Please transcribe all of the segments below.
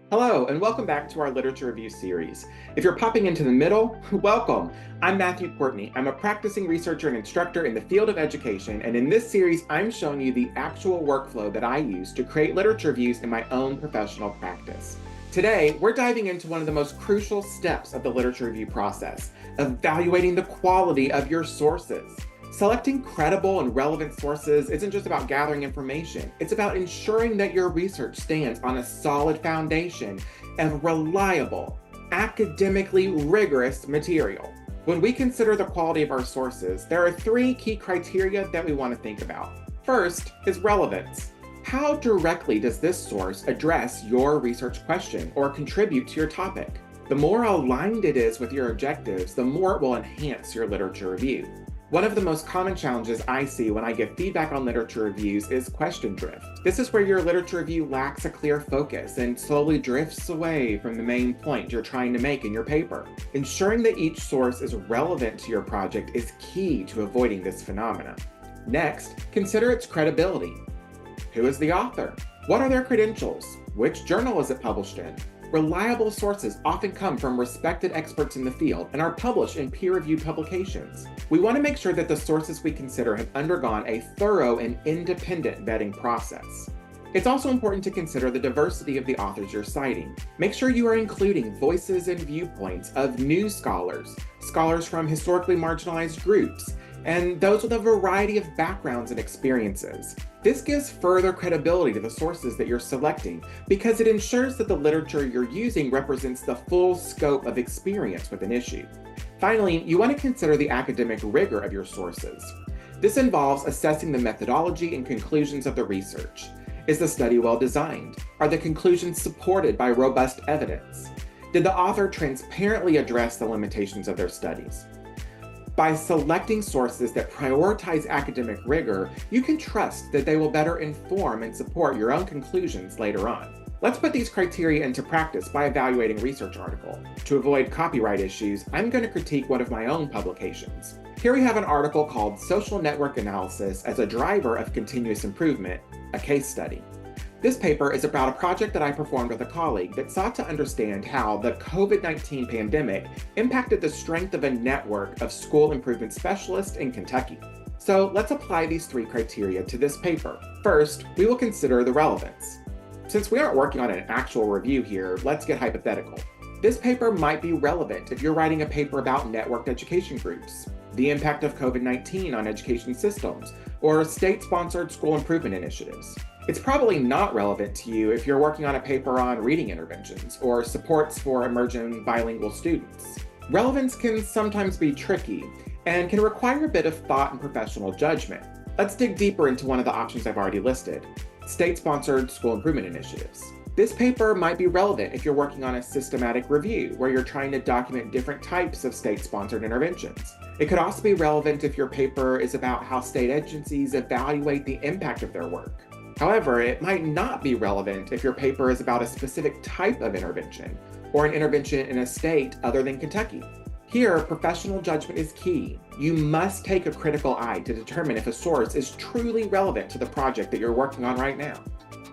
Hello, and welcome back to our literature review series. If you're popping into the middle, welcome. I'm Courtney. I'm a practicing researcher and instructor in the field of education, and in this series, I'm showing you the actual workflow that I use to create literature reviews in my own professional practice. Today, we're diving into one of the most crucial steps of the literature review process, evaluating the quality of your sources. Selecting credible and relevant sources isn't just about gathering information. It's about ensuring that your research stands on a solid foundation of reliable, academically rigorous material. When we consider the quality of our sources, there are three key criteria that we want to think about. First is relevance. How directly does this source address your research question or contribute to your topic? The more aligned it is with your objectives, the more it will enhance your literature review. One of the most common challenges I see when I give feedback on literature reviews is question drift. This is where your literature review lacks a clear focus and slowly drifts away from the main point you're trying to make in your paper. Ensuring that each source is relevant to your project is key to avoiding this phenomenon. Next, consider its credibility. Who is the author? What are their credentials? Which journal is it published in? Reliable sources often come from respected experts in the field and are published in peer-reviewed publications. We want to make sure that the sources we consider have undergone a thorough and independent vetting process. It's also important to consider the diversity of the authors you're citing. Make sure you are including voices and viewpoints of new scholars, scholars from historically marginalized groups, and those with a variety of backgrounds and experiences. This gives further credibility to the sources that you're selecting because it ensures that the literature you're using represents the full scope of experience with an issue. Finally, you want to consider the academic rigor of your sources. This involves assessing the methodology and conclusions of the research. Is the study well designed? Are the conclusions supported by robust evidence? Did the author transparently address the limitations of their studies? By selecting sources that prioritize academic rigor, you can trust that they will better inform and support your own conclusions later on. Let's put these criteria into practice by evaluating a research article. To avoid copyright issues, I'm going to critique one of my own publications. Here we have an article called Social Network Analysis as a Driver of Continuous Improvement, a case study. This paper is about a project that I performed with a colleague that sought to understand how the COVID-19 pandemic impacted the strength of a network of school improvement specialists in Kentucky. So let's apply these three criteria to this paper. First, we will consider the relevance. Since we aren't working on an actual review here, let's get hypothetical. This paper might be relevant if you're writing a paper about networked education groups, the impact of COVID-19 on education systems, or state-sponsored school improvement initiatives. It's probably not relevant to you if you're working on a paper on reading interventions or supports for emerging bilingual students. Relevance can sometimes be tricky and can require a bit of thought and professional judgment. Let's dig deeper into one of the options I've already listed, state-sponsored school improvement initiatives. This paper might be relevant if you're working on a systematic review where you're trying to document different types of state-sponsored interventions. It could also be relevant if your paper is about how state agencies evaluate the impact of their work. However, it might not be relevant if your paper is about a specific type of intervention or an intervention in a state other than Kentucky. Here, professional judgment is key. You must take a critical eye to determine if a source is truly relevant to the project that you're working on right now.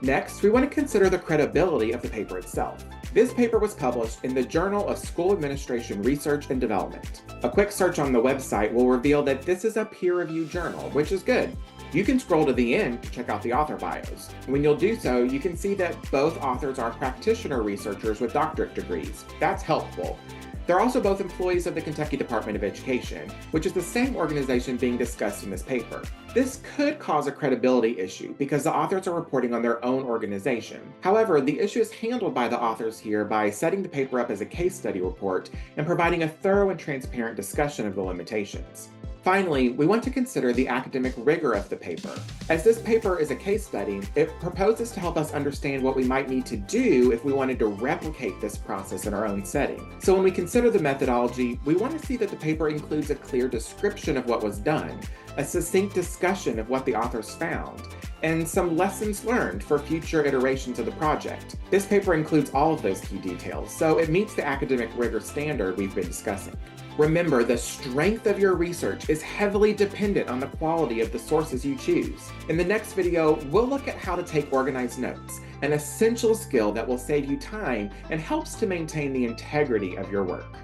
Next, we want to consider the credibility of the paper itself. This paper was published in the Journal of School Administration Research and Development. A quick search on the website will reveal that this is a peer-reviewed journal, which is good. You can scroll to the end to check out the author bios. When you'll do so, you can see that both authors are practitioner researchers with doctorate degrees. That's helpful. They're also both employees of the Kentucky Department of Education, which is the same organization being discussed in this paper. This could cause a credibility issue because the authors are reporting on their own organization. However, the issue is handled by the authors here by setting the paper up as a case study report and providing a thorough and transparent discussion of the limitations. Finally, we want to consider the academic rigor of the paper. As this paper is a case study, it proposes to help us understand what we might need to do if we wanted to replicate this process in our own setting. So when we consider the methodology, we want to see that the paper includes a clear description of what was done, a succinct discussion of what the authors found, and some lessons learned for future iterations of the project. This paper includes all of those key details, so it meets the academic rigor standard we've been discussing. Remember, the strength of your research is heavily dependent on the quality of the sources you choose. In the next video, we'll look at how to take organized notes, an essential skill that will save you time and helps to maintain the integrity of your work.